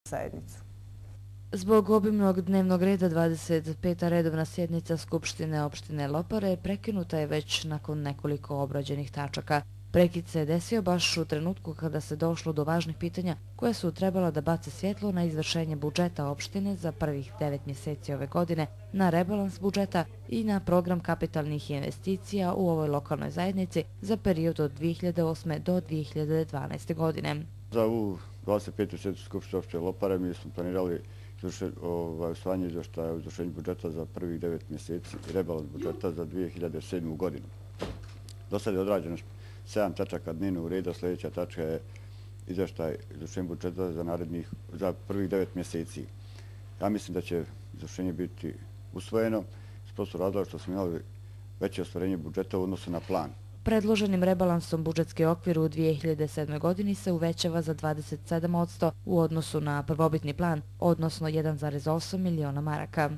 zajednicu. Zbog obimnog dnevnog reda 25. redovna sjednica Skupštine opštine Lopare prekinuta je već nakon nekoliko obrađenih tačaka. Prekid se desio baš u trenutku kada se došlo do važnih pitanja koje su trebala da bace svjetlo na izvršenje budžeta opštine za prvih 9 mjeseci ove godine, na rebalans budžeta i na program kapitalnih investicija u ovoj lokalnoj zajednici za period od 2008. do 2012. godine. Za ovu 25. sjednicu Skupštine opštine Lopare mi smo planirali usvajanje izvještaja o izvršenju budžeta za prvih 9 mjeseci i rebalans budžeta za 2007. godinu. Do sada je odrađeno 7 tačaka dnevnog reda, sljedeća tačka je izvještaj izvršenja budžeta za prvih 9 mjeseci. Ja mislim da će izvršenje biti usvojeno iz prostog razloga što smo imali veće ostvarenje budžeta u odnosu na plan. Predloženim rebalansom budžetski okvir u 2007. godini se uvećava za 27% u odnosu na prvobitni plan, odnosno 1,8 miliona maraka.